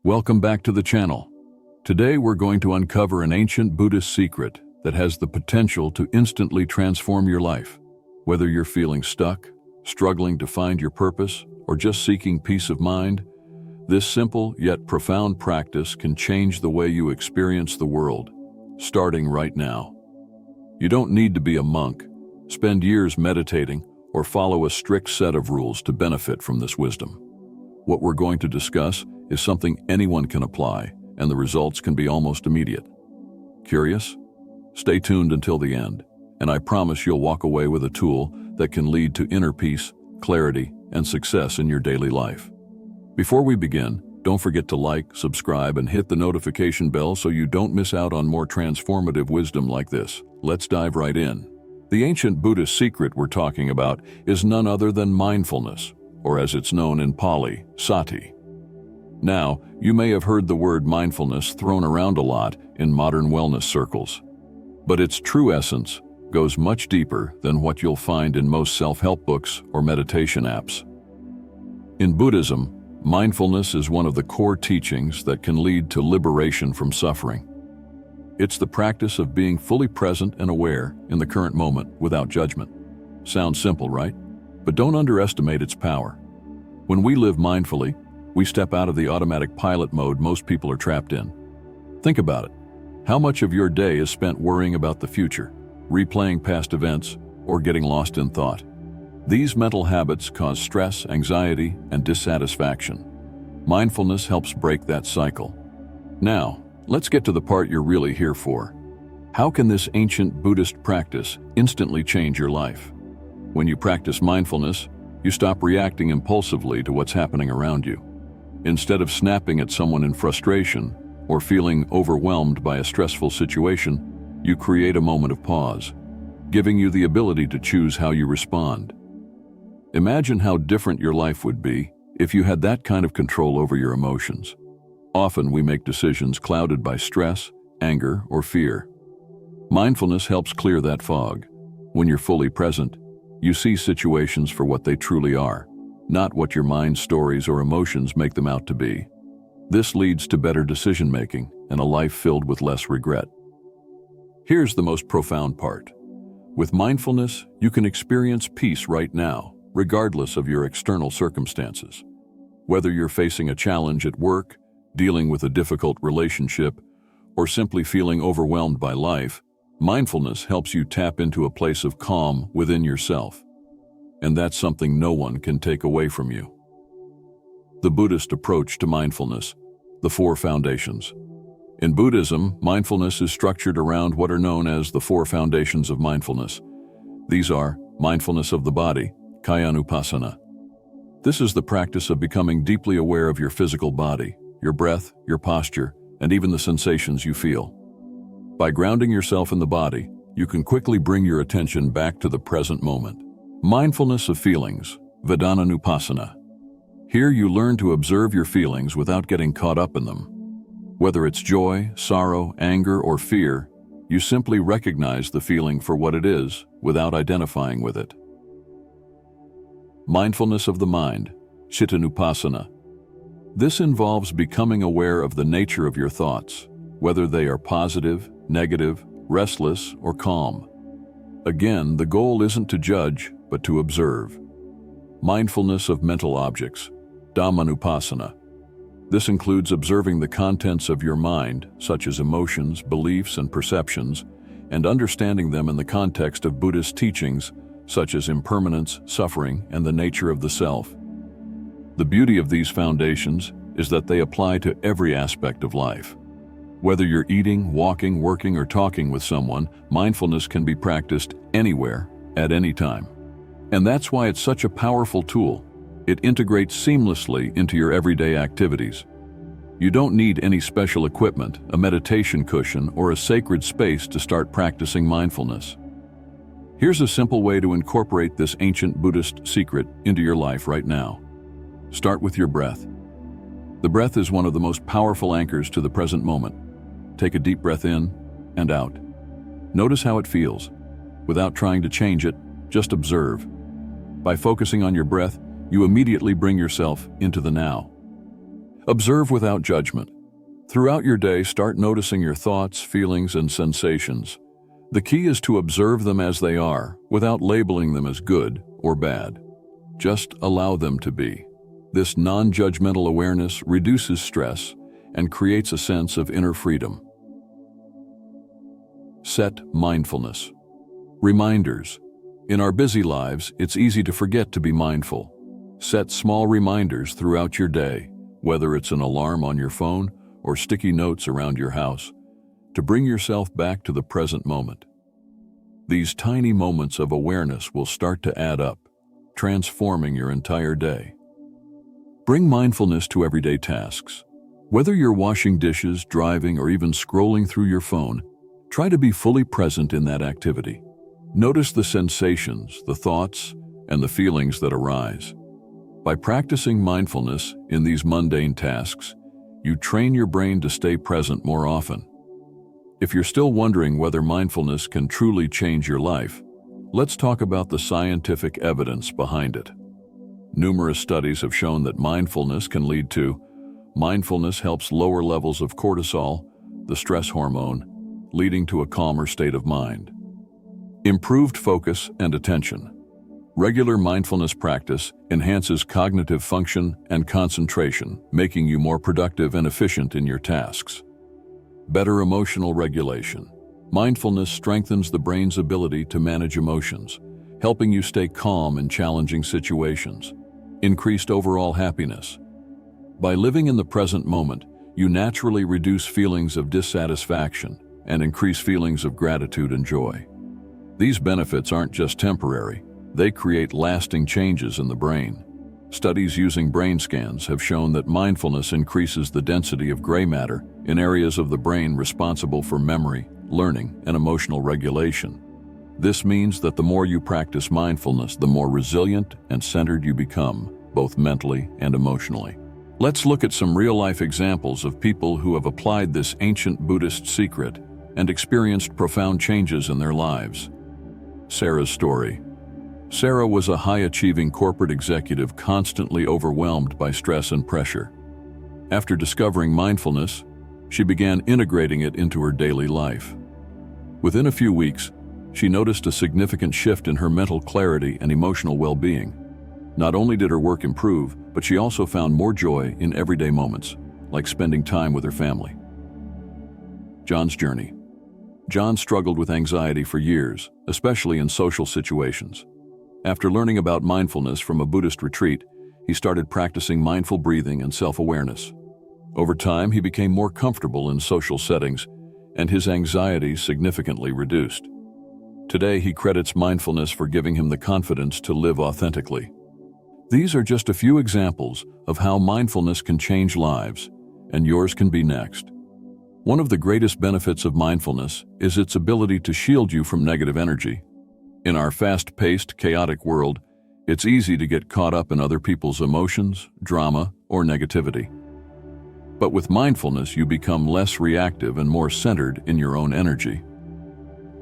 Welcome back to the channel. Today we're going to uncover an ancient Buddhist secret that has the potential to instantly transform your life. Whether you're feeling stuck, struggling to find your purpose, or just seeking peace of mind, this simple yet profound practice can change the way you experience the world, starting right now. You don't need to be a monk, spend years meditating, or follow a strict set of rules to benefit from this wisdom. What we're going to discuss is something anyone can apply, and the results can be almost immediate. Curious? Stay tuned until the end, and I promise you'll walk away with a tool that can lead to inner peace, clarity, and success in your daily life. Before we begin, don't forget to like, subscribe, and hit the notification bell so you don't miss out on more transformative wisdom like this. Let's dive right in. The ancient Buddhist secret we're talking about is none other than mindfulness, or as it's known in Pali, sati. Now, you may have heard the word mindfulness thrown around a lot in modern wellness circles, but its true essence goes much deeper than what you'll find in most self-help books or meditation apps. In Buddhism, mindfulness is one of the core teachings that can lead to liberation from suffering. It's the practice of being fully present and aware in the current moment without judgment. Sounds simple, right? But don't underestimate its power. When we live mindfully, we step out of the automatic pilot mode most people are trapped in. Think about it. How much of your day is spent worrying about the future, replaying past events, or getting lost in thought? These mental habits cause stress, anxiety, and dissatisfaction. Mindfulness helps break that cycle. Now, let's get to the part you're really here for. How can this ancient Buddhist practice instantly change your life? When you practice mindfulness, you stop reacting impulsively to what's happening around you. Instead of snapping at someone in frustration or feeling overwhelmed by a stressful situation, you create a moment of pause, giving you the ability to choose how you respond. Imagine how different your life would be if you had that kind of control over your emotions. Often we make decisions clouded by stress, anger, or fear. Mindfulness helps clear that fog. When you're fully present, you see situations for what they truly are, not what your mind's stories or emotions make them out to be. This leads to better decision-making and a life filled with less regret. Here's the most profound part. With mindfulness, you can experience peace right now, regardless of your external circumstances. Whether you're facing a challenge at work, dealing with a difficult relationship, or simply feeling overwhelmed by life, mindfulness helps you tap into a place of calm within yourself. And that's something no one can take away from you. The Buddhist approach to mindfulness, the four foundations. In Buddhism, mindfulness is structured around what are known as the four foundations of mindfulness. These are mindfulness of the body, kayanupassana. This is the practice of becoming deeply aware of your physical body, your breath, your posture, and even the sensations you feel. By grounding yourself in the body, you can quickly bring your attention back to the present moment. Mindfulness of feelings, vedananupassana. Here you learn to observe your feelings without getting caught up in them. Whether it's joy, sorrow, anger, or fear, you simply recognize the feeling for what it is without identifying with it. Mindfulness of the mind, chittanupassana. This involves becoming aware of the nature of your thoughts, whether they are positive, negative, restless, or calm. Again, the goal isn't to judge, but to observe. Mindfulness of mental objects, dhammanupassana. This includes observing the contents of your mind, such as emotions, beliefs, and perceptions, and understanding them in the context of Buddhist teachings, such as impermanence, suffering, and the nature of the self. The beauty of these foundations is that they apply to every aspect of life. Whether you're eating, walking, working, or talking with someone, mindfulness can be practiced anywhere, at any time. And that's why it's such a powerful tool. It integrates seamlessly into your everyday activities. You don't need any special equipment, a meditation cushion, or a sacred space to start practicing mindfulness. Here's a simple way to incorporate this ancient Buddhist secret into your life right now. Start with your breath. The breath is one of the most powerful anchors to the present moment. Take a deep breath in and out. Notice how it feels. Without trying to change it, just observe. By focusing on your breath, you immediately bring yourself into the now. Observe without judgment. Throughout your day, start noticing your thoughts, feelings, and sensations. The key is to observe them as they are, without labeling them as good or bad. Just allow them to be. This non-judgmental awareness reduces stress and creates a sense of inner freedom. Set mindfulness. Reminders. In our busy lives, it's easy to forget to be mindful. Set small reminders throughout your day, whether it's an alarm on your phone or sticky notes around your house, to bring yourself back to the present moment. These tiny moments of awareness will start to add up, transforming your entire day. Bring mindfulness to everyday tasks. Whether you're washing dishes, driving, or even scrolling through your phone, try to be fully present in that activity. Notice the sensations, the thoughts, and the feelings that arise. By practicing mindfulness in these mundane tasks, you train your brain to stay present more often. If you're still wondering whether mindfulness can truly change your life, let's talk about the scientific evidence behind it. Numerous studies have shown that mindfulness helps lower levels of cortisol, the stress hormone, leading to a calmer state of mind. Improved focus and attention. Regular mindfulness practice enhances cognitive function and concentration, making you more productive and efficient in your tasks. Better emotional regulation. Mindfulness strengthens the brain's ability to manage emotions, helping you stay calm in challenging situations. Increased overall happiness. By living in the present moment, you naturally reduce feelings of dissatisfaction and increase feelings of gratitude and joy. These benefits aren't just temporary. They create lasting changes in the brain. Studies using brain scans have shown that mindfulness increases the density of gray matter in areas of the brain responsible for memory, learning, and emotional regulation. This means that the more you practice mindfulness, the more resilient and centered you become, both mentally and emotionally. Let's look at some real-life examples of people who have applied this ancient Buddhist secret and experienced profound changes in their lives. Sarah's story. Sarah was a high-achieving corporate executive constantly overwhelmed by stress and pressure. After discovering mindfulness, she began integrating it into her daily life. Within a few weeks, she noticed a significant shift in her mental clarity and emotional well-being. Not only did her work improve, but she also found more joy in everyday moments, like spending time with her family. John's journey. John struggled with anxiety for years, especially in social situations. After learning about mindfulness from a Buddhist retreat, he started practicing mindful breathing and self-awareness. Over time, he became more comfortable in social settings, and his anxiety significantly reduced. Today, he credits mindfulness for giving him the confidence to live authentically. These are just a few examples of how mindfulness can change lives, and yours can be next. One of the greatest benefits of mindfulness is its ability to shield you from negative energy. In our fast-paced, chaotic world, it's easy to get caught up in other people's emotions, drama, or negativity. But with mindfulness, you become less reactive and more centered in your own energy.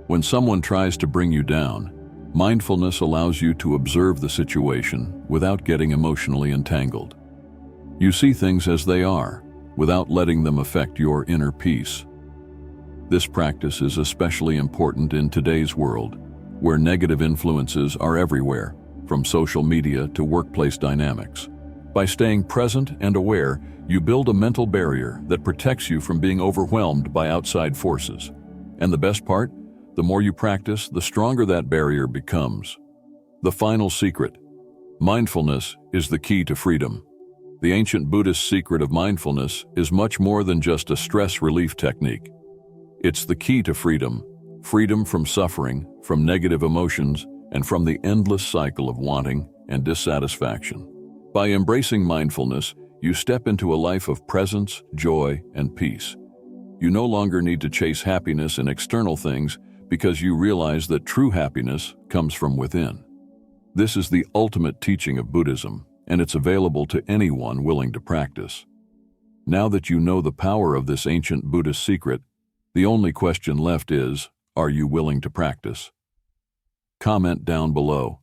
When someone tries to bring you down, mindfulness allows you to observe the situation without getting emotionally entangled. You see things as they are, without letting them affect your inner peace. This practice is especially important in today's world, where negative influences are everywhere, from social media to workplace dynamics. By staying present and aware, you build a mental barrier that protects you from being overwhelmed by outside forces. And the best part? The more you practice, the stronger that barrier becomes. The final secret. Mindfulness is the key to freedom. The ancient Buddhist secret of mindfulness is much more than just a stress relief technique. It's the key to freedom. Freedom from suffering, from negative emotions, and from the endless cycle of wanting and dissatisfaction. By embracing mindfulness, you step into a life of presence, joy, and peace. You no longer need to chase happiness in external things because you realize that true happiness comes from within. This is the ultimate teaching of Buddhism, and it's available to anyone willing to practice. Now that you know the power of this ancient Buddhist secret, the only question left is, are you willing to practice? Comment down below.